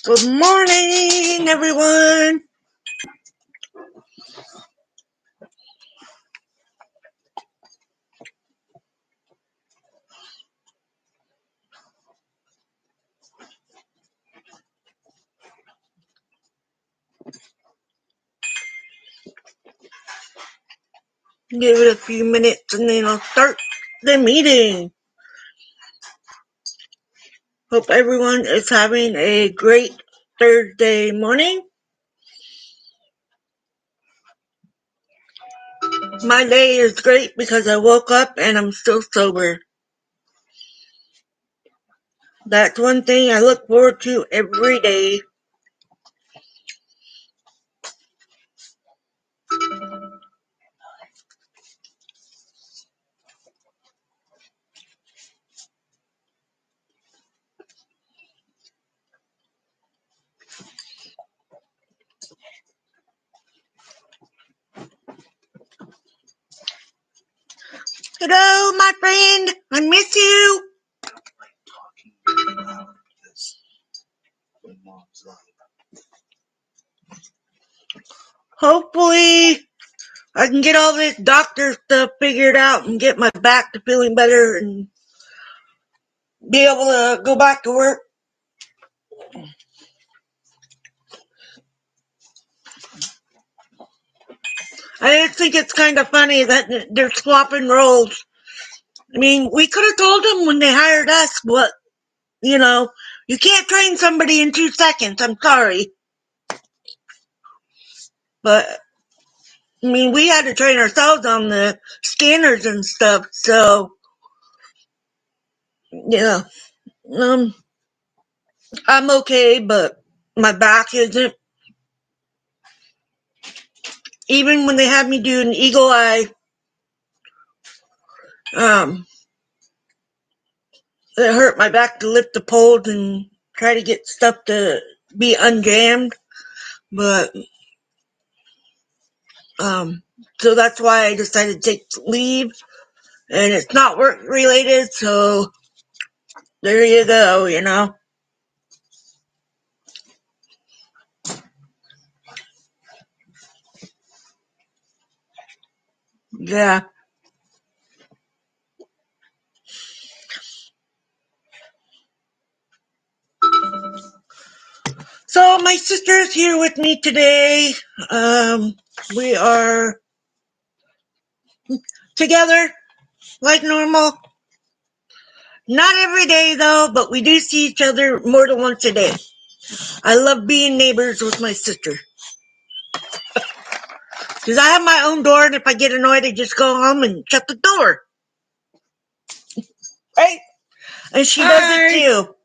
Good morning, everyone. Give it a few minutes and then I'll start the meeting. Hope everyone is having a great Thursday morning. My day is great because I woke up and I'm still sober. That's one thing I look forward to every day. Hello, my friend. I miss you. Hopefully, I can get all this doctor stuff figured out and get my back to feeling better and be able to go back to work. I just think it's kind of funny that they're swapping roles. I mean, we could have told them when they hired us what, you can't train somebody in 2 seconds. I'm sorry. But, I mean, we had to train ourselves on the scanners and stuff, so, yeah. I'm okay, but my back isn't. Even when they had me do an eagle eye, it hurt my back to lift the poles and try to get stuff to be unjammed, but, so that's why I decided to take leave, and it's not work related, so there you go, Yeah. So my sister is here with me today. We are together like normal. Not every day though, but we do see each other more than once a day. I love being neighbors with my sister. Because I have my own door, and if I get annoyed, I just go home and shut the door. Right? And she does it too.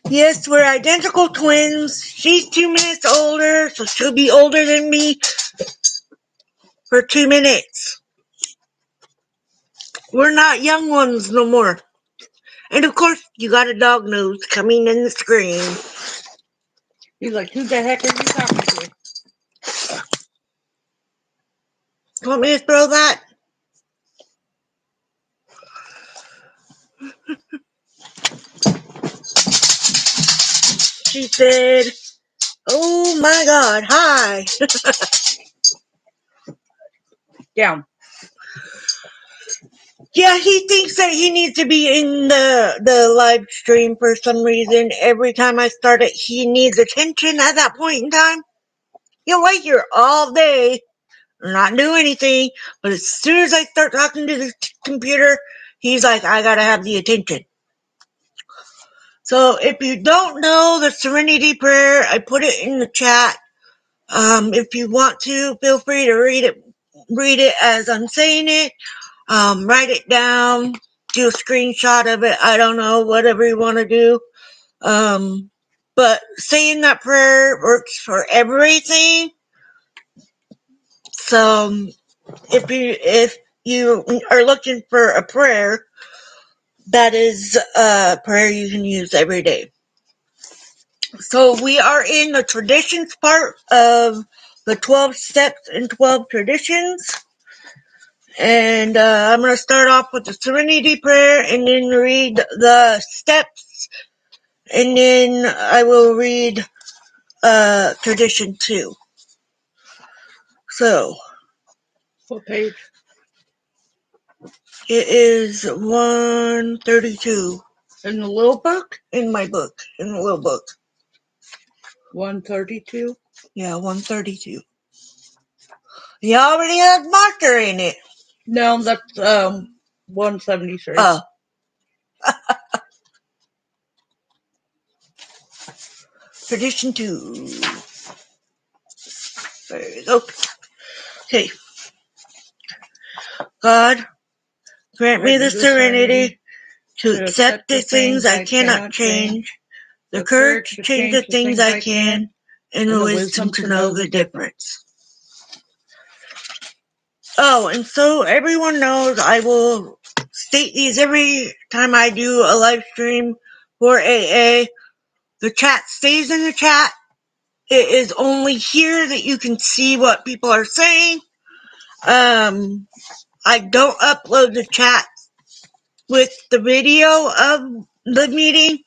Yes, we're identical twins. She's 2 minutes older, so she'll be older than me for 2 minutes. We're not young ones no more. And of course, you got a dog nose coming in the screen. He's like, who the heck are you talking to? Want me to throw that? She said, oh my God, hi. Down. Yeah, he thinks that he needs to be in the live stream for some reason. Every time I start it, he needs attention at that point in time. He'll wait here all day, not do anything, but as soon as I start talking to the computer, he's like, I gotta have the attention. So if you don't know the Serenity Prayer, I put it in the chat. If you want to, feel free to read it as I'm saying it. Write it down, do a screenshot of it. I don't know, whatever you want to do. But saying that prayer works for everything. So if you are looking for a prayer, that is a prayer you can use every day. So we are in the traditions part of the 12 steps and 12 traditions. And I'm going to start off with the Serenity Prayer and then read the steps and then I will read tradition 2. So, What page? It is 132 In the little book? in my book, in the little book. 132? Yeah, 132. You already have marker in it. No, that's 173. Oh. Tradition 2. There you go. Okay. God, grant me the serenity to accept the things I cannot change, the courage to change the things I can, and the wisdom to know the difference. Oh, and so everyone knows I will state these every time I do a live stream for AA. The chat stays in the chat. It is only here that you can see what people are saying. I don't upload the chat with the video of the meeting,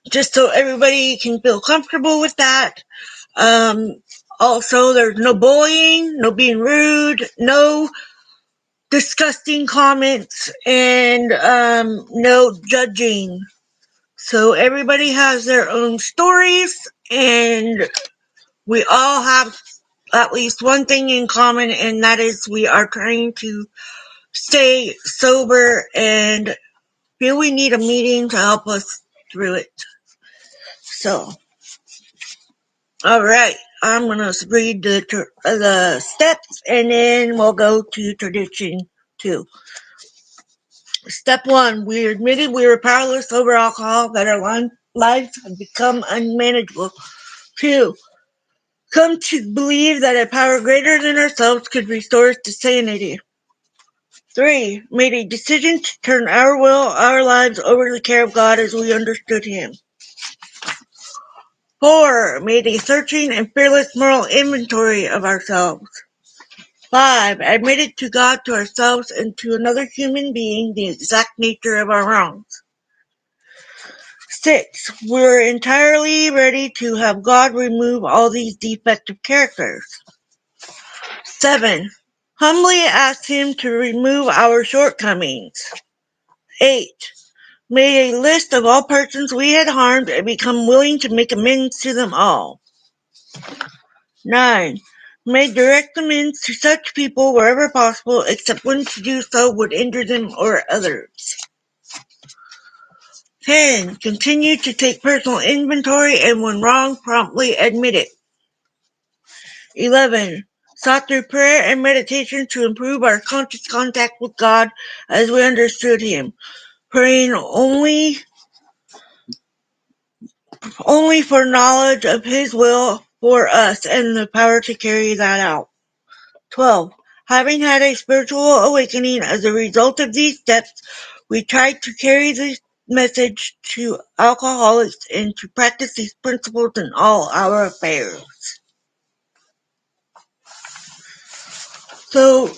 just so everybody can feel comfortable with that. Also, there's no bullying, no being rude, no disgusting comments, and no judging. So everybody has their own stories, and we all have at least one thing in common, and that is we are trying to stay sober and feel we need a meeting to help us through it. So, all right, I'm going to read the steps, and then we'll go to tradition 2. Step 1, we admitted we were powerless over alcohol, that our lives had become unmanageable. 2, come to believe that a power greater than ourselves could restore us to sanity. 3, made a decision to turn our will, our lives over to the care of God as we understood Him. 4, made a searching and fearless moral inventory of ourselves. 5, admitted to God, to ourselves, and to another human being the exact nature of our wrongs. 6, we're entirely ready to have God remove all these defective characters. 7, humbly asked Him to remove our shortcomings. 8, made a list of all persons we had harmed and become willing to make amends to them all. 9, made direct amends to such people wherever possible, except when to do so would injure them or others. 10, continued to take personal inventory and when wrong, promptly admit it. 11, sought through prayer and meditation to improve our conscious contact with God as we understood Him, praying only for knowledge of His will for us and the power to carry that out. 12, having had a spiritual awakening as a result of these steps, we tried to carry this message to alcoholics and to practice these principles in all our affairs. So,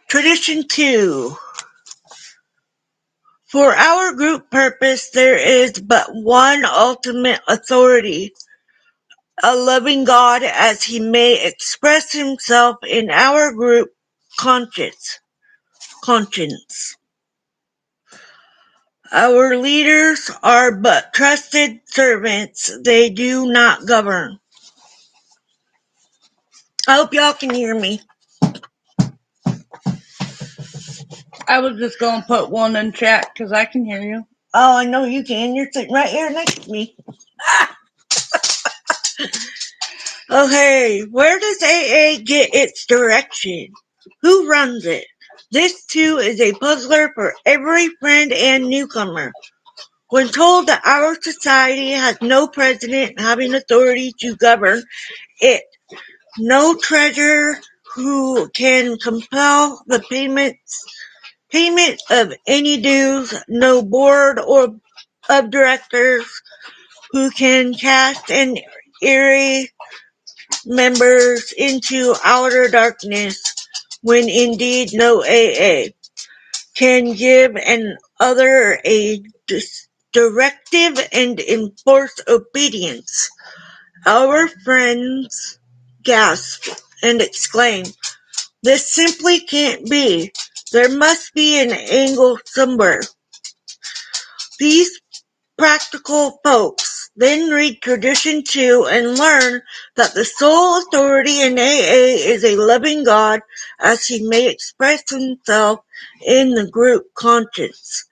tradition 2. For our group purpose, there is but one ultimate authority, a loving God, as He may express Himself in our group conscience. Our leaders are but trusted servants. They do not govern. I hope y'all can hear me. I was just going to put one in chat because I can hear you. Oh, I know you can. You're sitting right here next to me. Okay, where does AA get its direction? Who runs it? This, too, is a puzzler for every friend and newcomer. When told that our society has no president having authority to govern it, no treasurer who can compel the payment of any dues, no board or of directors who can cast an eerie members into outer darkness, when indeed no AA can give an other a directive and enforce obedience. Our friends gasp and exclaim, "This simply can't be. There must be an angle somewhere." These practical folks then read tradition too and learn that the sole authority in AA is a loving God as he may express himself in the group conscience.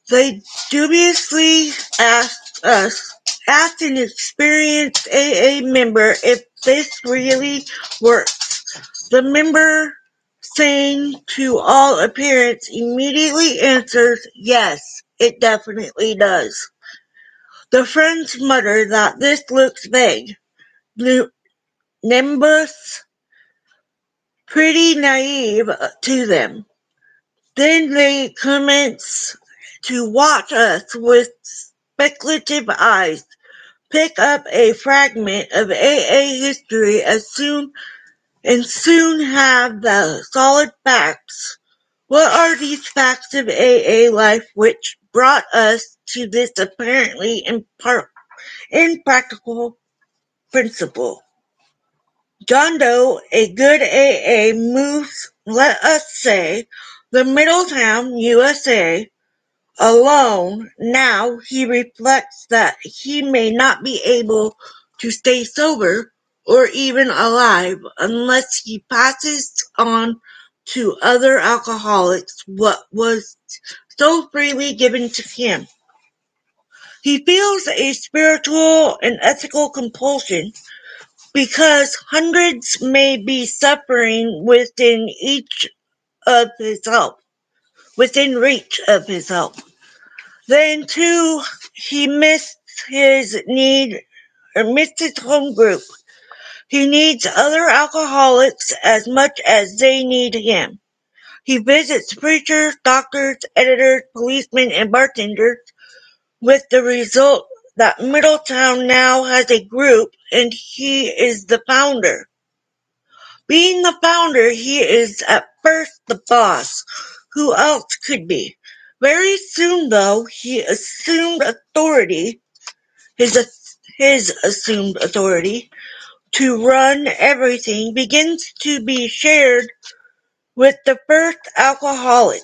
They dubiously asked an experienced AA member if this really works. The member, saying to all appearance, immediately answers, "Yes, it definitely does." The friends mutter that this looks vague, nebulous, pretty naive to them. Then they commence to watch us with speculative eyes, pick up a fragment of AA history soon have the solid facts. What are these facts of AA life which brought us to this apparently impractical principle? John Doe, a good AA, moves, let us say, the Middletown, USA, alone. Now he reflects that he may not be able to stay sober or even alive unless he passes on to other alcoholics what was so freely given to him. He feels a spiritual and ethical compulsion because hundreds may be suffering within reach of his help. Then too, he missed his home group. He needs other alcoholics as much as they need him. He visits preachers, doctors, editors, policemen, and bartenders, with the result that Middletown now has a group and he is the founder. Being the founder, he is at first the boss. Who else could be? Very soon, though, he assumed authority, his assumed authority to run everything begins to be shared with the first alcoholic.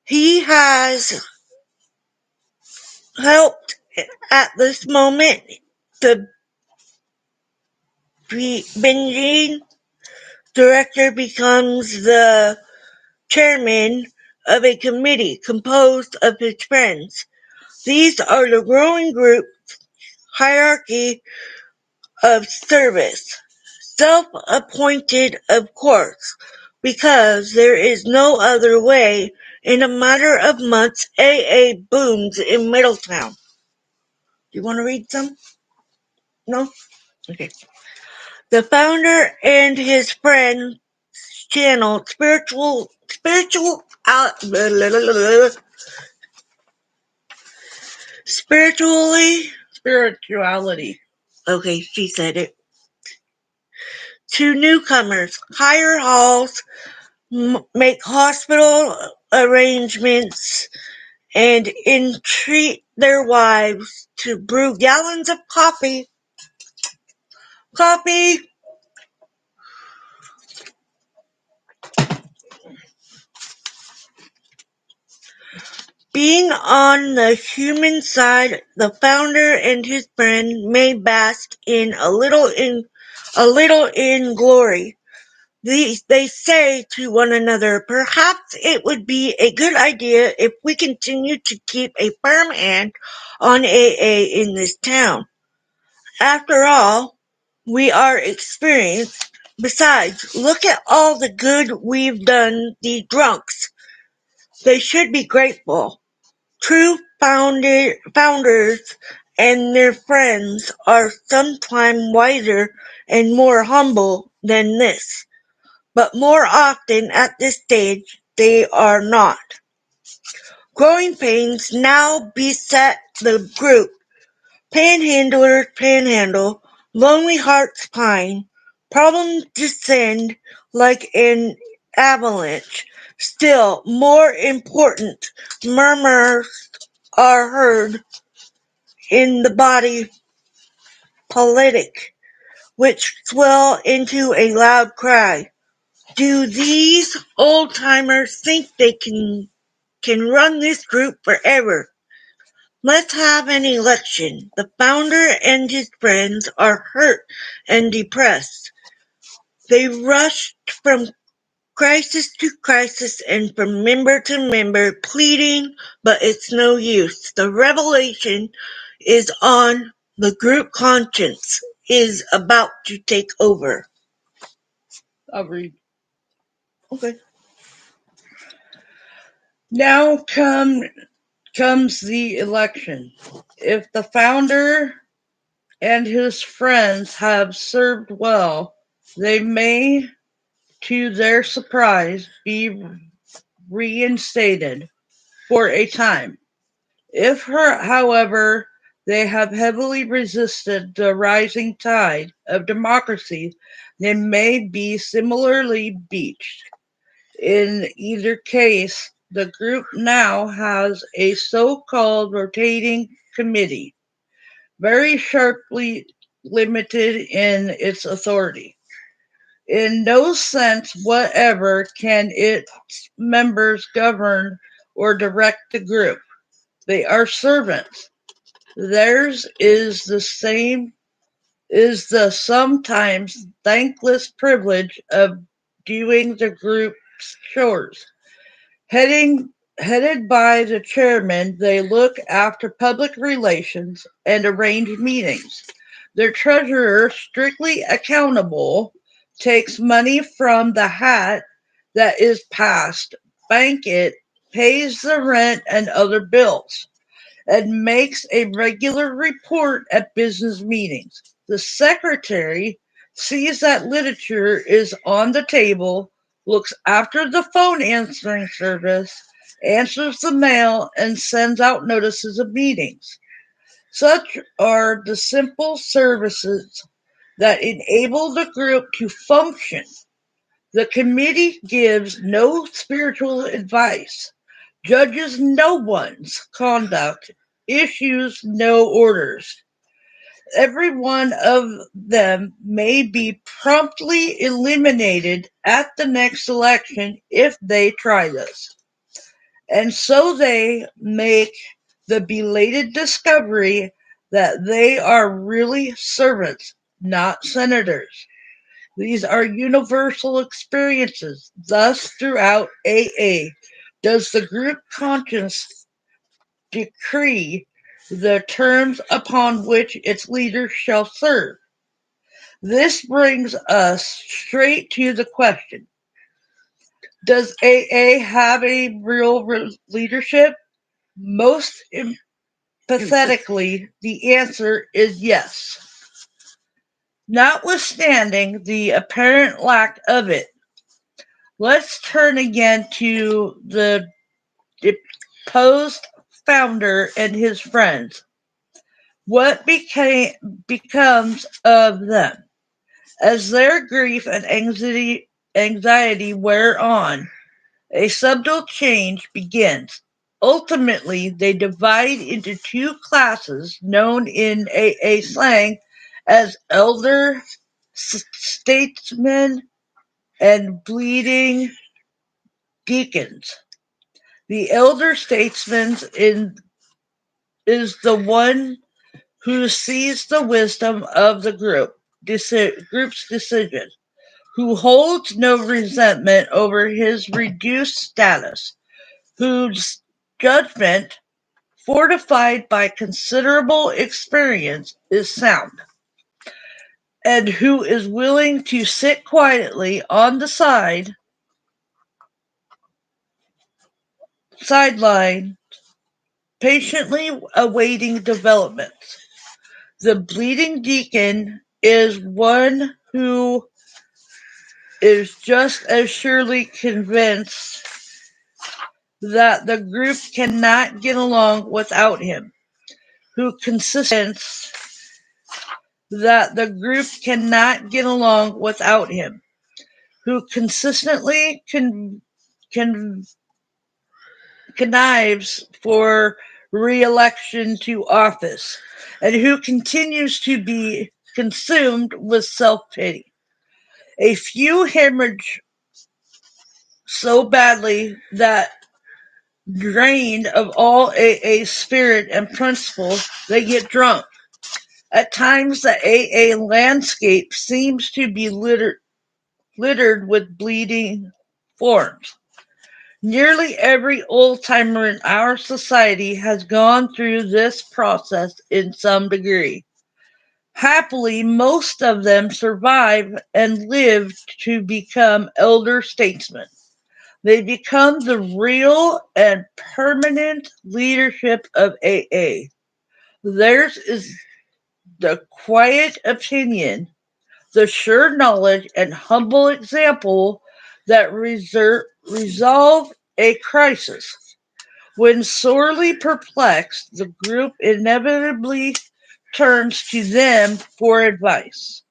He has helped at this moment. The binging director becomes the chairman of a committee composed of his friends. These are the growing group hierarchy of service, self-appointed of course, because there is no other way. In a matter of months, AA booms in Middletown. Do you want to read some? No? Okay. The founder and his friend channel Spirituality. Okay, she said it. To newcomers, hire halls, make hospital arrangements, and entreat their wives to brew gallons of coffee. Being on the human side, the founder and his friend may bask in a little in glory. They say to one another, perhaps it would be a good idea if we continue to keep a firm hand on AA in this town. After all, we are experienced. Besides, look at all the good we've done these drunks. They should be grateful. True founders and their friends are sometimes wiser and more humble than this, but more often at this stage they are not. Growing pains now beset the group. Panhandlers panhandle, lonely hearts pine, problems descend like an avalanche. Still more important, murmurs are heard in the body politic, which swell into a loud cry. Do these old-timers think they can run this group forever? Let's have an election. The founder and his friends are hurt and depressed. They rushed from crisis to crisis and from member to member, pleading, but it's no use. The revelation is on. The group conscience is about to take over. I'll read. Okay. Now comes the election. If the founder and his friends have served well, they may, to their surprise, be reinstated for a time. If, however, they have heavily resisted the rising tide of democracy, they may be similarly beached. In either case, the group now has a so-called rotating committee, very sharply limited in its authority. In no sense whatever can its members govern or direct the group. They are servants. Theirs is the sometimes thankless privilege of doing the group's chores. Headed by the chairman, they look after public relations and arrange meetings. Their treasurer, strictly accountable, takes money from the hat that is passed, bank it, pays the rent and other bills, and makes a regular report at business meetings. The secretary sees that literature is on the table, looks after the phone answering service, answers the mail, and sends out notices of meetings. Such are the simple services that enable the group to function. The committee gives no spiritual advice, judges no one's conduct, issues no orders. Every one of them may be promptly eliminated at the next election if they try this. And so they make the belated discovery that they are really servants, not senators. These are universal experiences. Thus, throughout AA, does the group conscience decree the terms upon which its leaders shall serve. This brings us straight to the question: does AA have a real leadership? Most emphatically, the answer is yes. Notwithstanding the apparent lack of it, let's turn again to the deposed founder and his friends. What becomes of them? As their grief and anxiety wear on, a subtle change begins. Ultimately, they divide into two classes known in AA slang as elder statesmen and bleeding deacons. The elder statesman is the one who sees the wisdom of the group's decision, who holds no resentment over his reduced status, whose judgment, fortified by considerable experience, is sound, and who is willing to sit quietly on the sideline, patiently awaiting developments. The bleeding deacon is one who is just as surely convinced that the group cannot get along without him, who consists that the group cannot get along without him, who consistently connives for re-election to office, and who continues to be consumed with self-pity. A few hemorrhage so badly that drained of all AA spirit and principle, they get drunk. At times, the AA landscape seems to be littered with bleeding forms. Nearly every old-timer in our society has gone through this process in some degree. Happily, most of them survive and live to become elder statesmen. They become the real and permanent leadership of AA. Theirs is the quiet opinion, the sure knowledge, and humble example that resolve a crisis. When sorely perplexed, the group inevitably turns to them for advice.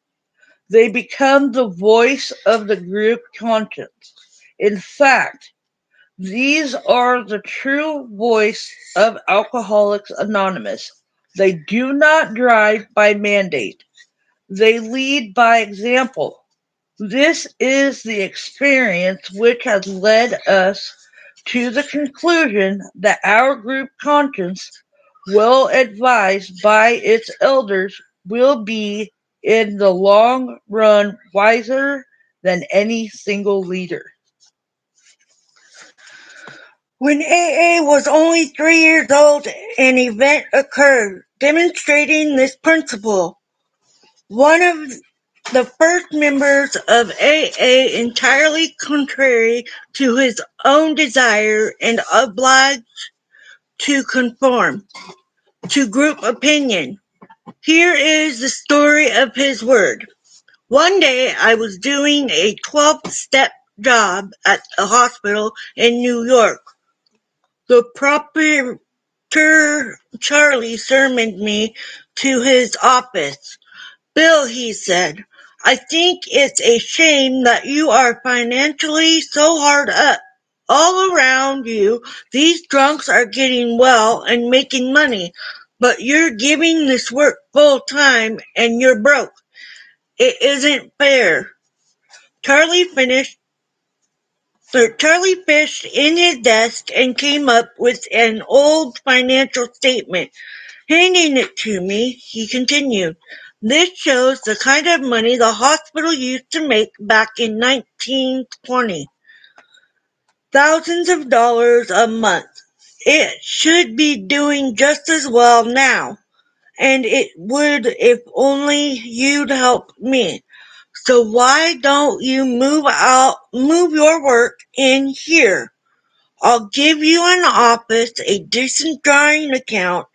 They become the voice of the group conscience. In fact, these are the true voice of Alcoholics Anonymous. They do not drive by mandate. They lead by example. This is the experience which has led us to the conclusion that our group conscience, well advised by its elders, will be in the long run wiser than any single leader. When AA was only 3 years old, an event occurred demonstrating this principle. One of the first members of AA, entirely contrary to his own desire and obliged to conform to group opinion. Here is the story of his word. One day I was doing a 12-step job at a hospital in New York. The proprietor Charlie summoned me to his office. "Bill," he said, "I think it's a shame that you are financially so hard up. All around you, these drunks are getting well and making money, but you're giving this work full time and you're broke. It isn't fair." Charlie fished in his desk and came up with an old financial statement. Handing it to me, he continued, "This shows the kind of money the hospital used to make back in 1920. Thousands of dollars a month. It should be doing just as well now, and it would if only you'd help me. So why don't you move your work in here? I'll give you an office, a decent drawing account,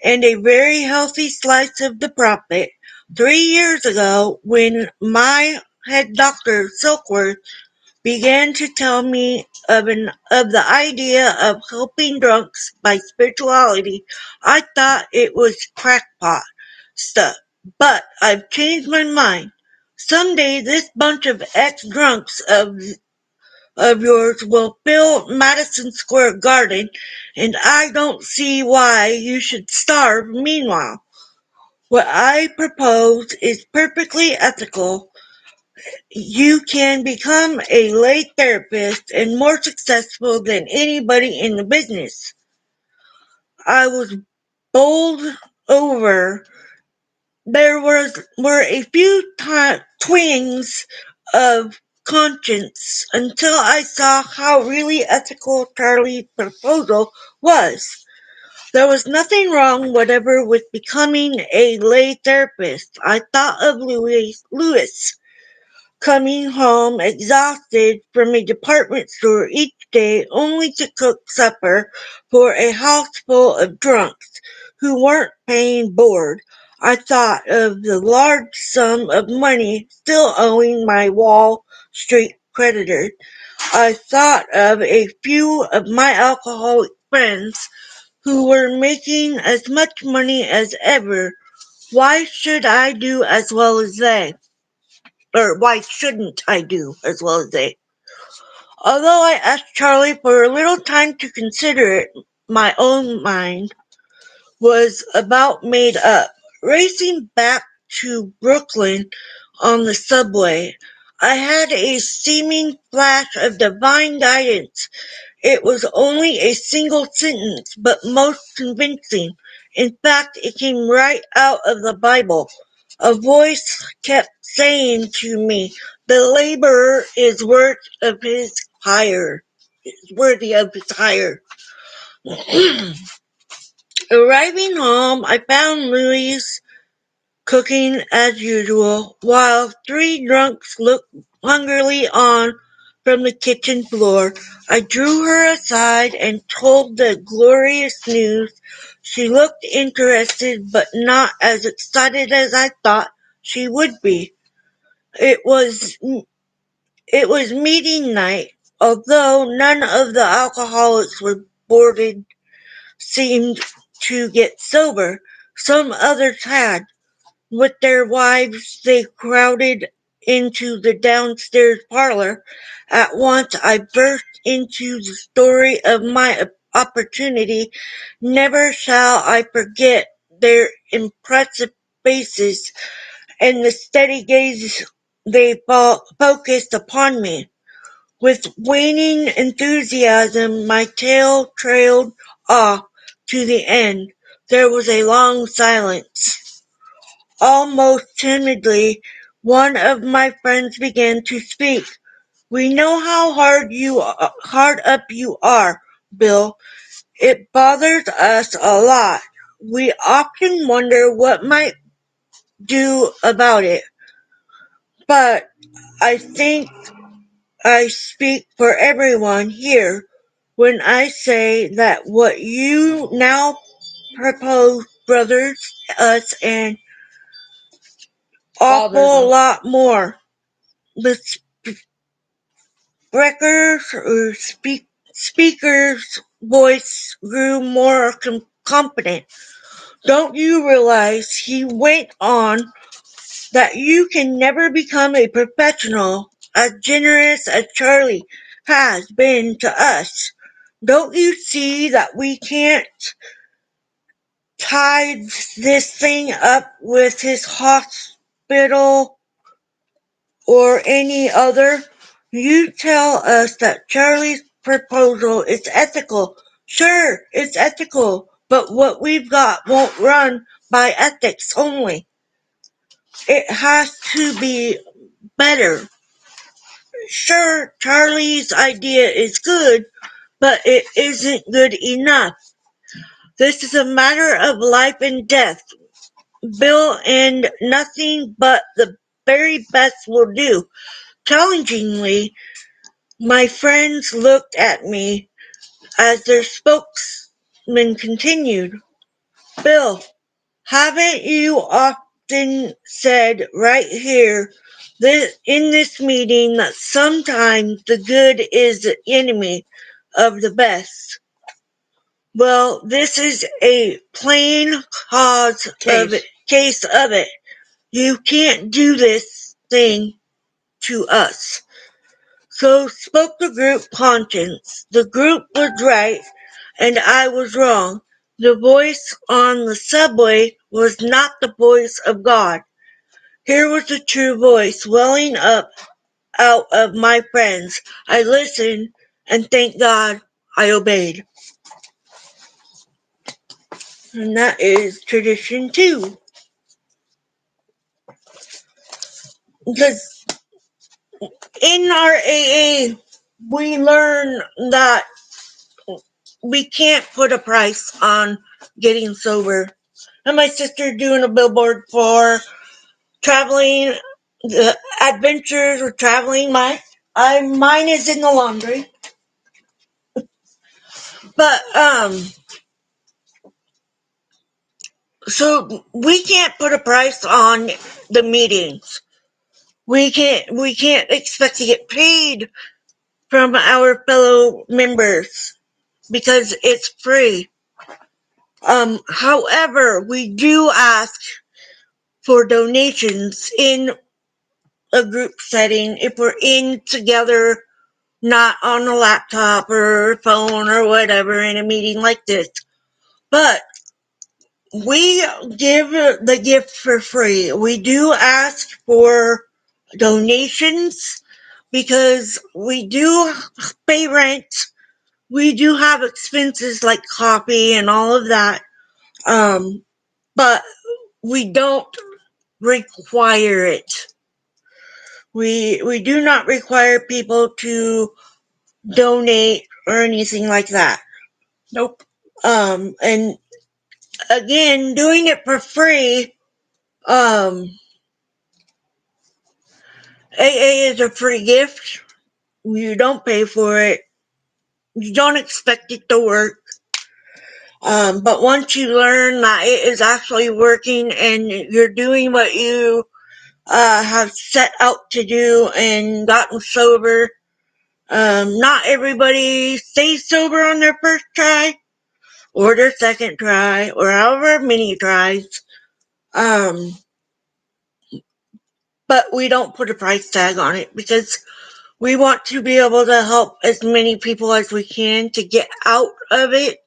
and a very healthy slice of the profit. 3 years ago, when my head doctor, Silkworth, began to tell me of the idea of helping drunks by spirituality, I thought it was crackpot stuff. But I've changed my mind. Someday this bunch of ex-drunks of yours will fill Madison Square Garden, and I don't see why you should starve meanwhile. What I propose is perfectly ethical. You can become a lay therapist and more successful than anybody in the business." I was bowled over. There were a few twinges of conscience until I saw how really ethical Charlie's proposal was. There was nothing wrong whatever with becoming a lay therapist. I thought of Louis coming home exhausted from a department store each day only to cook supper for a house full of drunks who weren't paying board. I thought of the large sum of money still owing my Wall Street creditors. I thought of a few of my alcoholic friends who were making as much money as ever. Why should I do as well as they? Or why shouldn't I do as well as they? Although I asked Charlie for a little time to consider it, my own mind, was about made up. Racing back to Brooklyn on the subway, I had a seeming flash of divine guidance. It was only a single sentence, but most convincing. In fact, it came right out of the Bible. A voice kept saying to me, "The laborer is worthy of his hire." Arriving home, I found Louise cooking as usual, while three drunks looked hungrily on from the kitchen floor. I drew her aside and told the glorious news. She looked interested, but not as excited as I thought she would be. It was meeting night. Although none of the alcoholics were boarded seemed to get sober, some others had. With their wives, they crowded into the downstairs parlor. At once I burst into the story of my opportunity. Never shall I forget their impressive faces and the steady gaze they focused upon me. With waning enthusiasm, my tale trailed off to the end. There was a long silence. Almost timidly, one of my friends began to speak. "We know how hard up you are, Bill. It bothers us a lot. We often wonder what might do about it. But I think I speak for everyone here when I say that what you now propose bothers us an awful lot more." The speaker's voice grew more confident. "Don't you realize," he went on, "that you can never become a professional as generous as Charlie has been to us? Don't you see that we can't tie this thing up with his hospital or any other? You tell us that Charlie's proposal is ethical. Sure, it's ethical, but what we've got won't run by ethics only. It has to be better. Sure, Charlie's idea is good, but it isn't good enough. This is a matter of life and death, Bill, and nothing but the very best will do." Challengingly, my friends looked at me as their spokesman continued. "Bill, haven't you often said right here in this meeting that sometimes the good is the enemy of the best? Well, this is a plain case of it. You can't do this thing to us." So spoke the group conscience. The group was right, and I was wrong. The voice on the subway was not the voice of God. Here was the true voice welling up out of my friends. I listened, and thank God I obeyed. And that is tradition 2. Because in our AA, we learn that we can't put a price on getting sober. And my sister doing a billboard for traveling, the adventures of traveling. Mine is in the laundry. But so we can't put a price on the meetings. We can't expect to get paid from our fellow members because it's free. However, we do ask for donations in a group setting if we're in together, not on a laptop or phone or whatever in a meeting like this. But we give the gift for free. We do ask for donations because we do pay rent. We do have expenses like coffee and all of that. But we don't require it. We do not require people to donate or anything like that. Nope. And again, doing it for free, AA is a free gift. You don't pay for it. You don't expect it to work. But once you learn that it is actually working and you're doing what you have set out to do and gotten sober, not everybody stays sober on their first try or their second try or however many tries. But we don't put a price tag on it because we want to be able to help as many people as we can to get out of it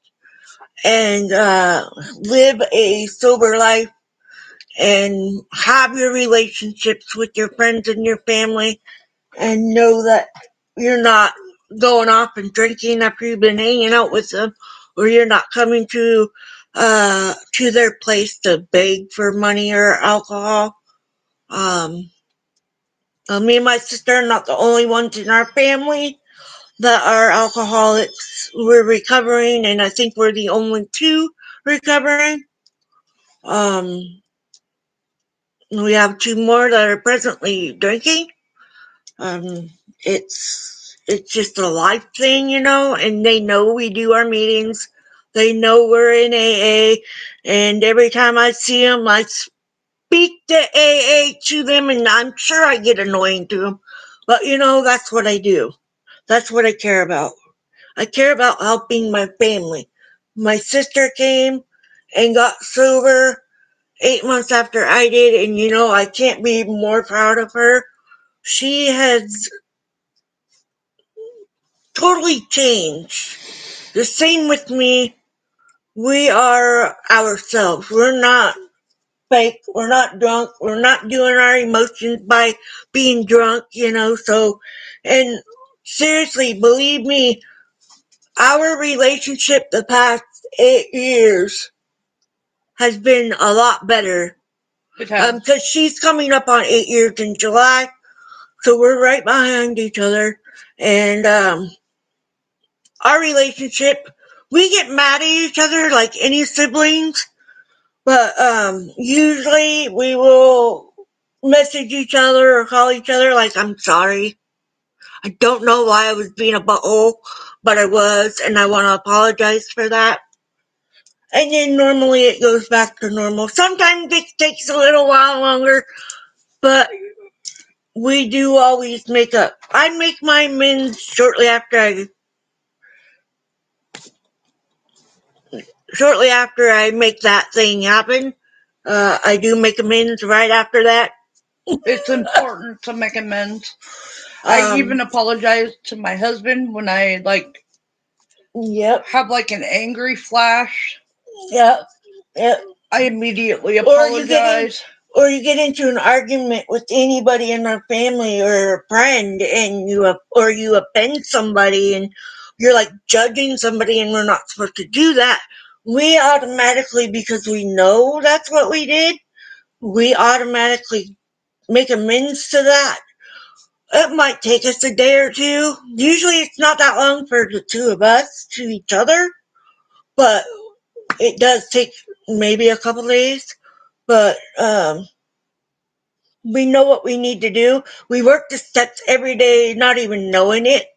and live a sober life and have your relationships with your friends and your family and know that you're not going off and drinking after you've been hanging out with them, or you're not coming to their place to beg for money or alcohol. Me and my sister are not the only ones in our family that are alcoholics. We're recovering, and I think we're the only two recovering. We have two more that are presently drinking. It's just a life thing, and they know we do our meetings. They know we're in AA, and every time I see them, I speak to AA to them, and I'm sure I get annoying to them. But, that's what I do. That's what I care about. I care about helping my family. My sister came and got sober 8 months after I did, and I can't be more proud of her. She has totally changed. The same with me. We are ourselves. We're not fake. We're not drunk. We're not doing our emotions by being drunk, so, and seriously, believe me, our relationship the past 8 years has been a lot better. Because she's coming up on 8 years in July, so we're right behind each other, and our relationship, we get mad at each other like any siblings, but usually we will message each other or call each other like, I'm sorry. I don't know why I was being a butthole, but I was, and I want to apologize for that. And then normally it goes back to normal. Sometimes it takes a little while longer, but we do always make up. I make my amends shortly after I make that thing happen. I do make amends right after that. It's important to make amends. I even apologize to my husband when I have an angry flash. Yep. I immediately apologize. Or you get into an argument with anybody in our family or a friend, and you offend somebody, and you're like judging somebody, and we're not supposed to do that. We automatically, because we know that's what we did, we automatically make amends to that. It might take us a day or two. Usually it's not that long for the two of us to each other, but it does take maybe a couple days. But we know what we need to do. We work the steps every day, not even knowing it.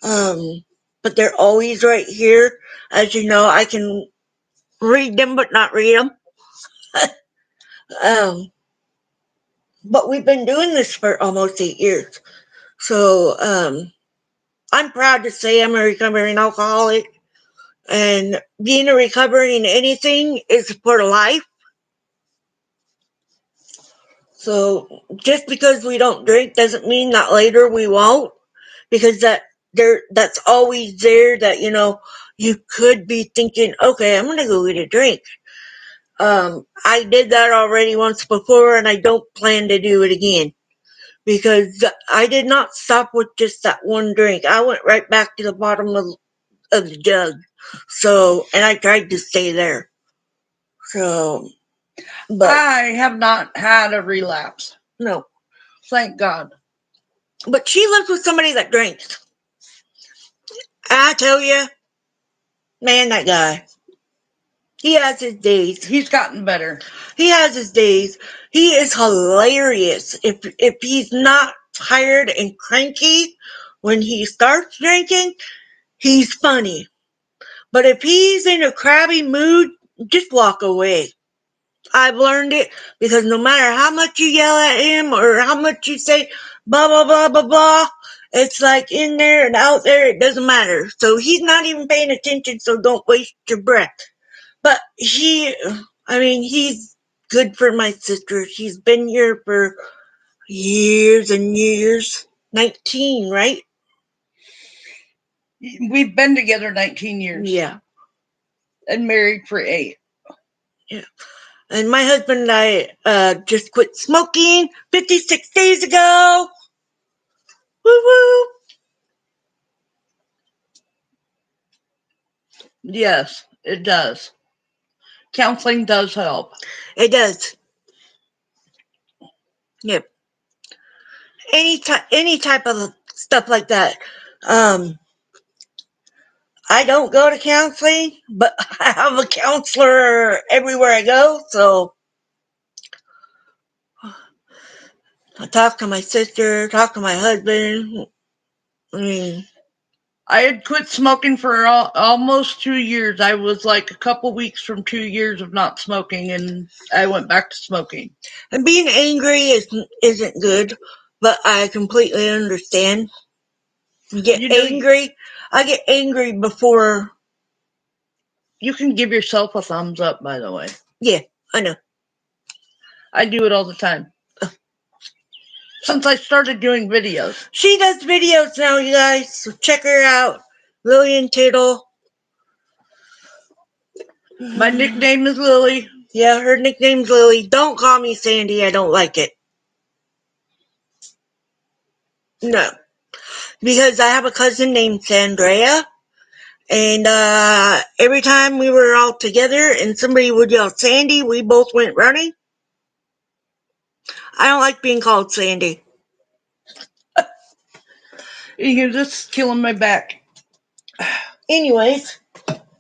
But they're always right here. As you know, I can read them but not read them. But we've been doing this for almost 8 years. So I'm proud to say I'm a recovering alcoholic. And being a recovering anything is for life. So just because we don't drink doesn't mean that later we won't, because that's always there, that you could be thinking, okay, I'm gonna go get a drink. I did that already once before, and I don't plan to do it again. Because I did not stop with just that one drink. I went right back to the bottom of the jug. So, and I tried to stay there. So, but I have not had a relapse. no. Thank God. But she lives with somebody that drinks. And I tell you, man, that guy. He has his days. He's gotten better. He has his days. He is hilarious. If he's not tired and cranky when he starts drinking, he's funny. But if he's in a crabby mood, just walk away. I've learned it because no matter how much you yell at him or how much you say blah, blah, blah, blah, blah, it's like in there and out there, it doesn't matter. So he's not even paying attention, so don't waste your breath. But he's good for my sister. She's been here for years and years. 19, right? We've been together 19 years. Yeah. And married for 8. Yeah. And my husband and I just quit smoking 56 days ago. Woo woo. Yes, it does. Counseling does help. It does. Yep. Any type of stuff like that. I don't go to counseling, but I have a counselor everywhere I go, so I talk to my sister, talk to my husband. I had quit smoking for almost 2 years. I was like a couple weeks from 2 years of not smoking, and I went back to smoking. And being angry isn't good, but I completely understand. You get angry. I get angry before. You can give yourself a thumbs up, by the way. Yeah, I know. I do it all the time. Since I started doing videos. She does videos now, you guys, so check her out. Lillian Tittle. My nickname is Lily. Yeah, her nickname's Lily. Don't call me Sandy. I don't like it. No. Because I have a cousin named Sandrea. And every time we were all together and somebody would yell Sandy, we both went running. I don't like being called Sandy. You're just killing my back. Anyways.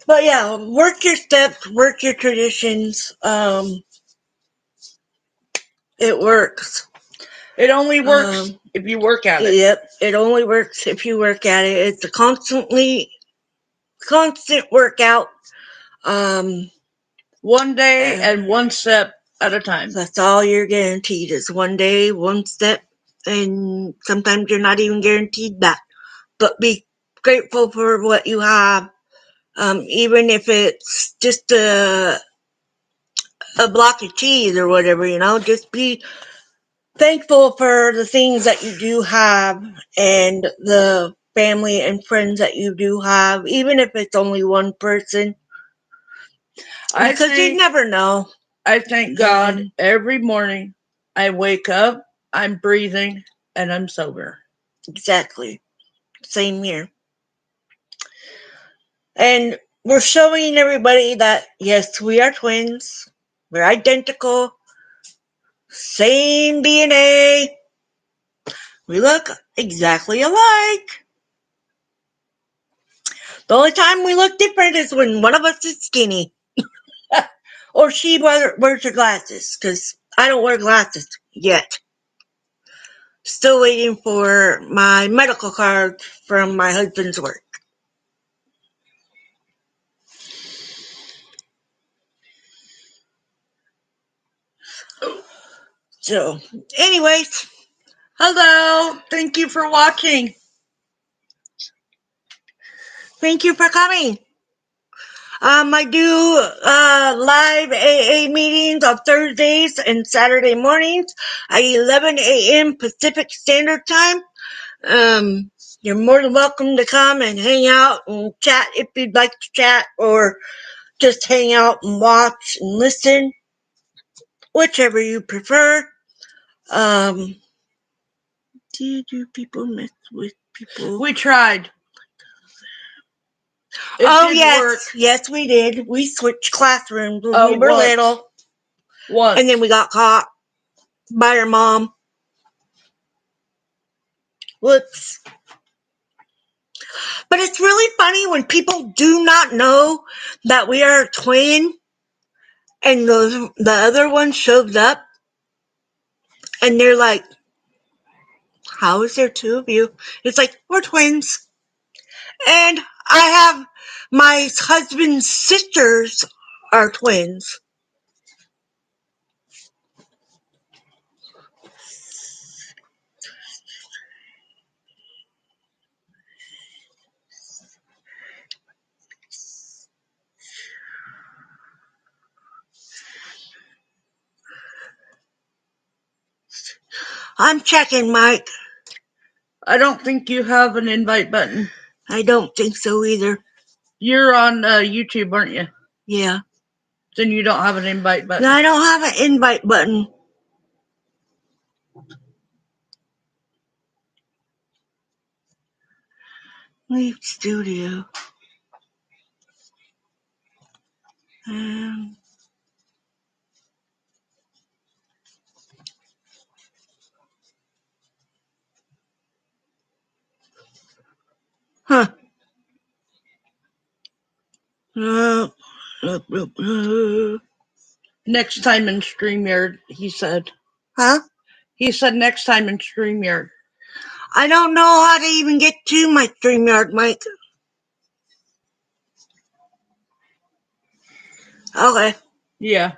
But yeah, work your steps, work your traditions. It works. It only works if you work at it. Yep, it only works if you work at it. It's a constant workout. One day and one step at a time. That's all you're guaranteed is one day, one step, and sometimes you're not even guaranteed that. But be grateful for what you have, even if it's just a block of cheese or whatever, just be thankful for the things that you do have and the family and friends that you do have, even if it's only one person. Because you never know. I thank God every morning I wake up, I'm breathing, and I'm sober. Exactly. Same here. And we're showing everybody that, yes, we are twins. We're identical. Same DNA. We look exactly alike. The only time we look different is when one of us is skinny. Or she wears her glasses, because I don't wear glasses yet. Still waiting for my medical card from my husband's work. So, anyways, hello. Thank you for watching. Thank you for coming. I do live AA meetings on Thursdays and Saturday mornings at 11 a.m. Pacific Standard Time. You're more than welcome to come and hang out and chat if you'd like to chat, or just hang out and watch and listen, whichever you prefer. Do people mess with people? We tried. Oh, yes. Yes, we did. We switched classrooms when we were little. Once. And then we got caught by our mom. Whoops. But it's really funny when people do not know that we are a twin and the other one shows up and they're like, how is there two of you? It's like, we're twins. And I have my husband's sisters are twins. I'm checking, Mike. I don't think you have an invite button. I don't think so either. You're on YouTube, aren't you? Yeah. Then you don't have an invite button. I don't have an invite button. Leave studio. Huh. Next time in StreamYard, he said. Huh? He said next time in StreamYard. I don't know how to even get to my StreamYard, Mike. Okay. Yeah.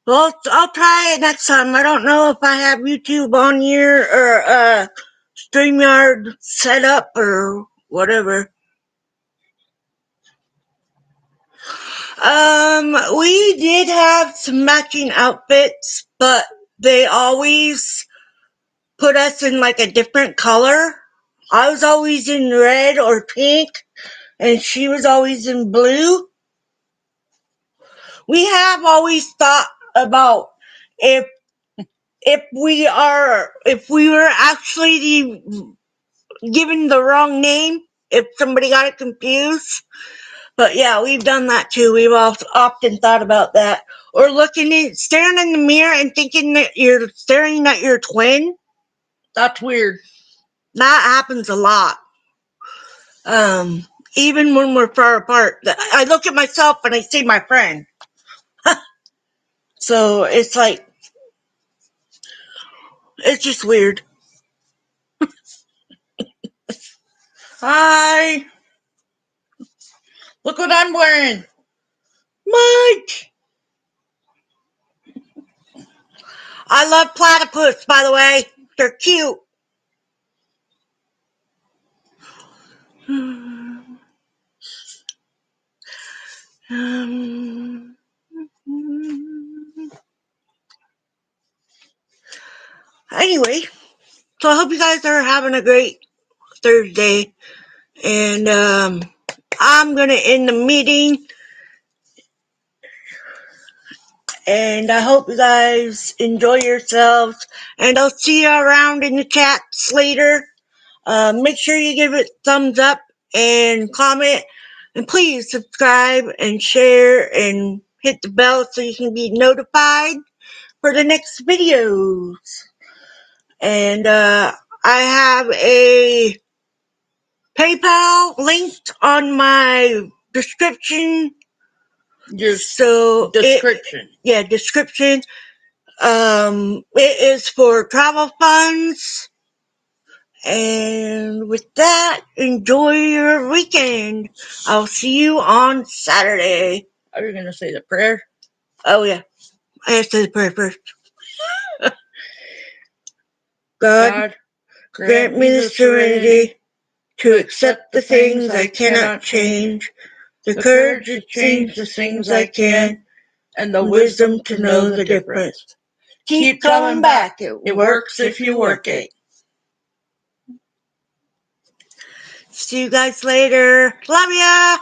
Well, I'll try it next time. I don't know if I have YouTube on here or StreamYard set up or whatever. We did have some matching outfits, but they always put us in like a different color. I was always in red or pink, and she was always in blue. We have always thought about if we were actually given the wrong name, if somebody got it confused. But yeah, we've done that too. We've often thought about that. Or staring in the mirror and thinking that you're staring at your twin. That's weird. That happens a lot. Even when we're far apart. I look at myself and I see my friend. So it's like, it's just weird. Hi. Look what I'm wearing. Mike. I love platypus, by the way. They're cute. Anyway, so I hope you guys are having a great Thursday. And I'm going to end the meeting. And I hope you guys enjoy yourselves. And I'll see you around in the chats later. Make sure you give it a thumbs up and comment. And please subscribe and share and hit the bell so you can be notified for the next videos. And I have a PayPal linked on my description. Description. Description. It is for travel funds. And with that, enjoy your weekend. I'll see you on Saturday. Are you going to say the prayer? Oh, yeah. I have to say the prayer first. God, grant me the serenity to accept the things I cannot change, the courage to change the things I can, and the wisdom to know the difference. Keep coming back. It works if you work it. See you guys later. Love ya.